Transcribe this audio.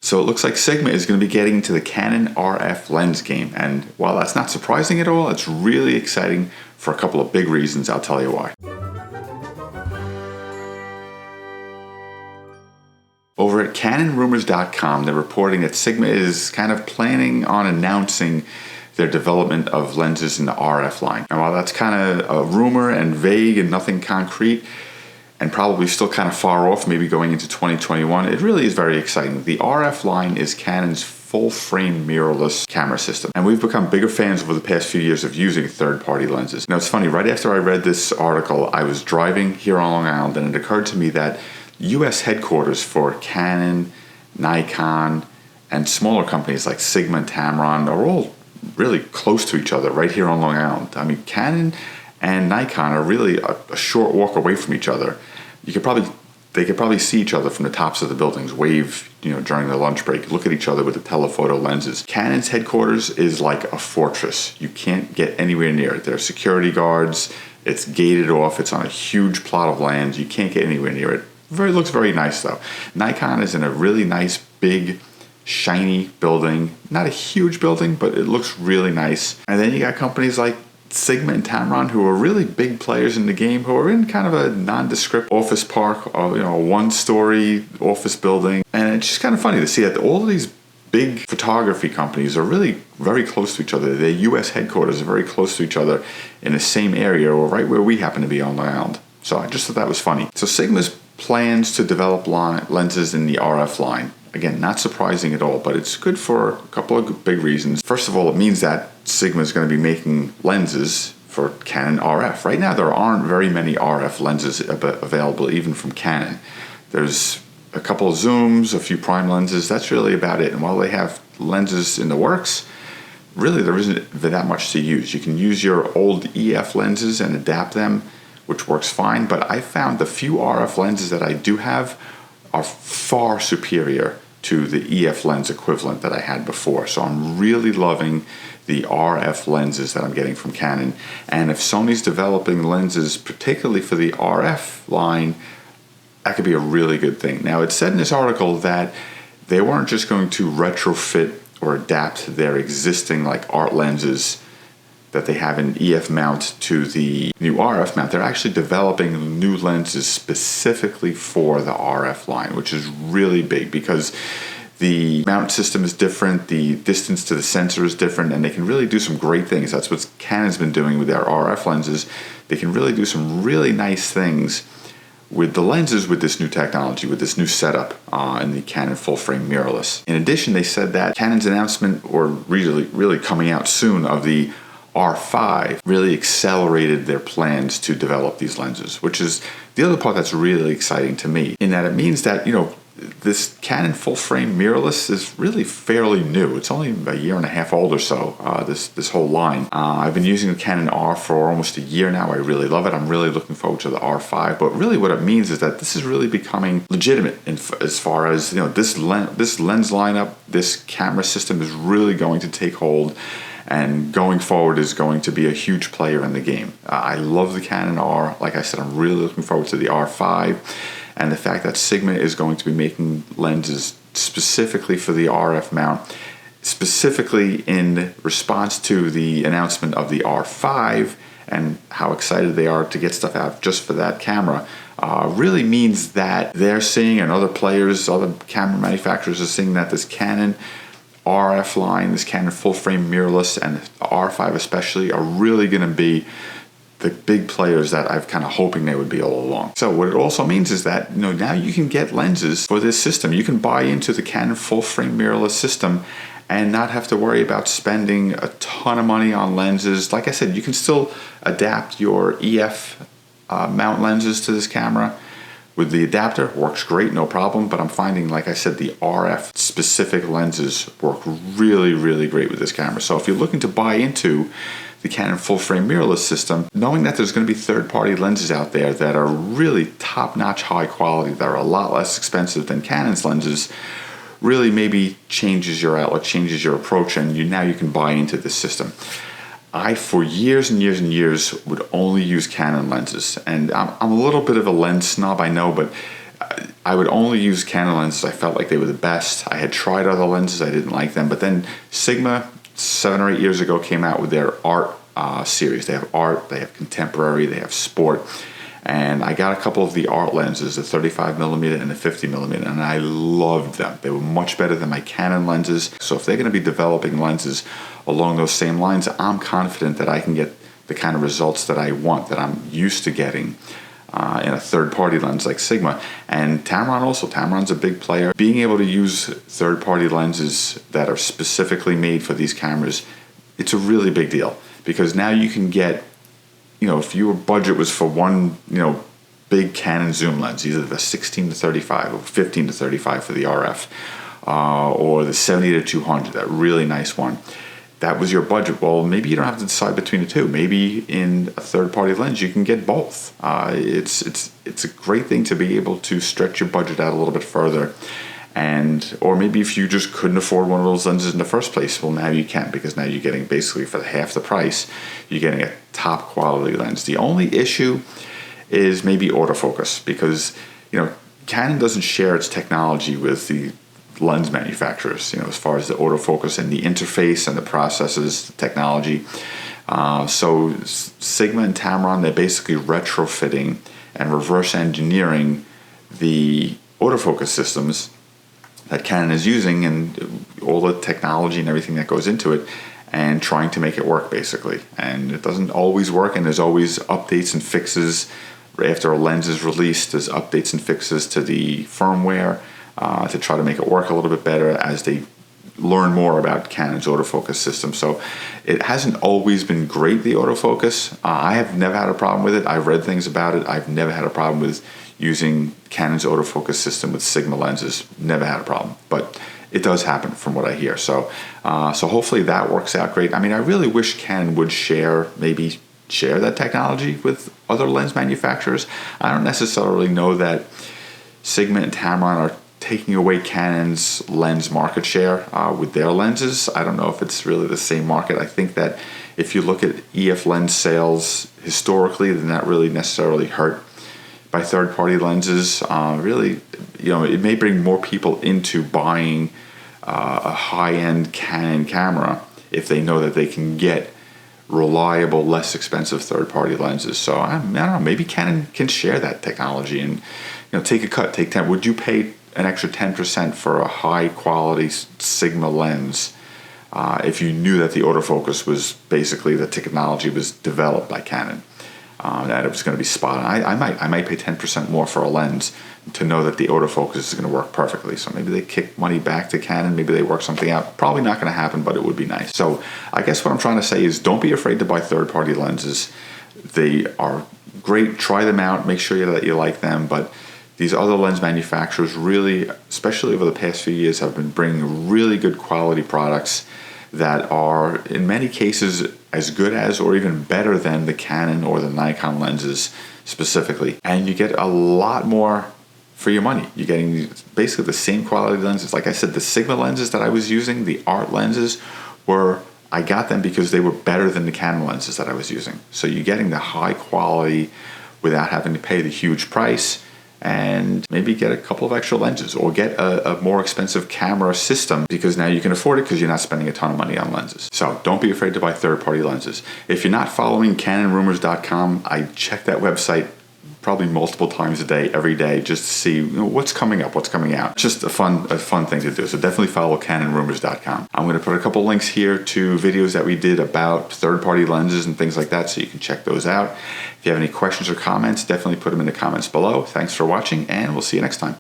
So it looks like Sigma is going to be getting into the Canon RF lens game. And while that's not surprising at all, it's really exciting for a couple of big reasons. I'll tell you why. Over at CanonRumors.com, they're reporting that Sigma is kind of planning on announcing their development of lenses in the RF line. And while that's kind of a rumor and vague and nothing concrete, and probably still kind of far off, maybe going into 2021, it really is very exciting. The RF line is Canon's full-frame mirrorless camera system, and we've become bigger fans over the past few years of using third-party lenses. Now, it's funny, right after I read this article, I was driving here on Long Island, and it occurred to me that US headquarters for Canon, Nikon, and smaller companies like Sigma and Tamron are all really close to each other right here on Long Island. I mean, Canon and Nikon are really a short walk away from each other. They could probably see each other from the tops of the buildings, wave, during their lunch break, look at each other with the telephoto lenses. Canon's headquarters is like a fortress. You can't get anywhere near it. There are security guards. It's gated off. It's on a huge plot of land. You can't get anywhere near it. Looks very nice though. Nikon is in a really nice, big, shiny building. Not a huge building, but it looks really nice. And then you got companies like Sigma and Tamron, who are really big players in the game, who are in kind of a nondescript office park, a one-story office building. And it's just kind of funny to see that all of these big photography companies are really very close to each other. Their US headquarters are very close to each other in the same area, or right where we happen to be on Long Island. So I just thought that was funny. So Sigma's plans to develop lenses in the RF line. Again, not surprising at all, but it's good for a couple of big reasons. First of all, it means that Sigma is going to be making lenses for Canon RF. Right now, there aren't very many RF lenses available, even from Canon. There's a couple of zooms, a few prime lenses. That's really about it. And while they have lenses in the works, really there isn't that much to use. You can use your old EF lenses and adapt them, which works fine. But I found the few RF lenses that I do have are far superior to the EF lens equivalent that I had before. So I'm really loving the RF lenses that I'm getting from Canon. And if Sony's developing lenses, particularly for the RF line, that could be a really good thing. Now, it said in this article that they weren't just going to retrofit or adapt their existing like art lenses that they have an EF mount to the new RF mount. They're actually developing new lenses specifically for the RF line, which is really big because the mount system is different, the distance to the sensor is different, and they can really do some great things. That's what Canon's been doing with their RF lenses. They can really do some really nice things with the lenses with this new technology, with this new setup in the Canon full-frame mirrorless. In addition, they said that Canon's announcement, or really coming out soon, of the R5 really accelerated their plans to develop these lenses, which is the other part that's really exciting to me, in that it means that, this Canon full-frame mirrorless is really fairly new. It's only a year and a half old or so, this whole line. I've been using the Canon R for almost a year now. I really love it. I'm really looking forward to the R5, but really what it means is that this is really becoming legitimate as far as, this lens lineup, this camera system is really going to take hold, and going forward is going to be a huge player in the game. I love the Canon R. Like I said, I'm really looking forward to the R5, and the fact that Sigma is going to be making lenses specifically for the RF mount, specifically in response to the announcement of the R5 and how excited they are to get stuff out just for that camera, really means that they're seeing, and other players, other camera manufacturers are seeing, that this Canon RF line, this Canon full-frame mirrorless, and the R5 especially, are really going to be the big players that I've kind of hoping they would be all along. So what it also means is that now you can get lenses for this system. You can buy into the Canon full-frame mirrorless system and not have to worry about spending a ton of money on lenses. Like I said, you can still adapt your EF mount lenses to this camera. With the adapter, works great, no problem, but I'm finding, like I said, the RF specific lenses work really, really great with this camera. So if you're looking to buy into the Canon full-frame mirrorless system, knowing that there's going to be third-party lenses out there that are really top-notch high quality, that are a lot less expensive than Canon's lenses, really maybe changes your outlook, changes your approach, and now you can buy into this system. I, for years and years and years, would only use Canon lenses, and I'm a little bit of a lens snob, I know, but I would only use Canon lenses. I felt like they were the best. I had tried other lenses, I didn't like them, but then Sigma 7 or 8 years ago came out with their art series. They have art, they have contemporary, they have sport, and I got a couple of the art lenses, the 35mm and the 50mm, and I loved them. They were much better than my Canon lenses. So if they're going to be developing lenses along those same lines, I'm confident that I can get the kind of results that I want, that I'm used to getting in a third-party lens like Sigma. And Tamron also. Tamron's a big player. Being able to use third-party lenses that are specifically made for these cameras, it's a really big deal, because now you can get, if your budget was for one, big Canon zoom lens, either the 16-35 or 15-35 for the RF, or the 70-200, that really nice one. That was your budget. Well, maybe you don't have to decide between the two. Maybe in a third-party lens you can get both. It's a great thing to be able to stretch your budget out a little bit further, or maybe if you just couldn't afford one of those lenses in the first place, well, now you can, because now you're getting basically for half the price, you're getting a top quality lens. The only issue is maybe autofocus, because Canon doesn't share its technology with the lens manufacturers, as far as the autofocus and the interface and the processes, the technology. So Sigma and Tamron, they're basically retrofitting and reverse engineering the autofocus systems that Canon is using, and all the technology and everything that goes into it, and trying to make it work, basically. And it doesn't always work, and there's always updates and fixes. After a lens is released, there's updates and fixes to the firmware to try to make it work a little bit better as they learn more about Canon's autofocus system. So it hasn't always been great, the autofocus. I have never had a problem with it. I've read things about it. I've never had a problem with using Canon's autofocus system with Sigma lenses. Never had a problem, but it does happen from what I hear. So hopefully that works out great. I mean, I really wish Canon would share that technology with other lens manufacturers. I don't necessarily know that Sigma and Tamron are taking away Canon's lens market share with their lenses. I don't know if it's really the same market. I think that if you look at EF lens sales historically, they're not really necessarily hurt by third-party lenses. Really, it may bring more people into buying a high-end Canon camera if they know that they can get reliable, less expensive third-party lenses. So I don't know, maybe Canon can share that technology and take a cut, take 10. Would you pay an extra 10% for a high-quality Sigma lens if you knew that the autofocus was basically, the technology was developed by Canon, that it was going to be spot on? I might pay 10% more for a lens to know that the autofocus is going to work perfectly. So maybe they kick money back to Canon, maybe they work something out. Probably not going to happen, but it would be nice. So I guess what I'm trying to say is, don't be afraid to buy third-party lenses. They are great. Try them out. Make sure that you like them. But these other lens manufacturers really, especially over the past few years, have been bringing really good quality products that are, in many cases, as good as or even better than the Canon or the Nikon lenses specifically. And you get a lot more for your money. You're getting basically the same quality lenses. Like I said, the Sigma lenses that I was using, the art lenses, I got them because they were better than the Canon lenses that I was using. So you're getting the high quality without having to pay the huge price, and maybe get a couple of extra lenses, or get a more expensive camera system, because now you can afford it because you're not spending a ton of money on lenses. So don't be afraid to buy third-party lenses. If you're not following CanonRumors.com, I check that website probably multiple times a day, every day, just to see what's coming up, what's coming out. Just a fun thing to do. So definitely follow CanonRumors.com. I'm going to put a couple links here to videos that we did about third-party lenses and things like that, so you can check those out. If you have any questions or comments, definitely put them in the comments below. Thanks for watching, and we'll see you next time.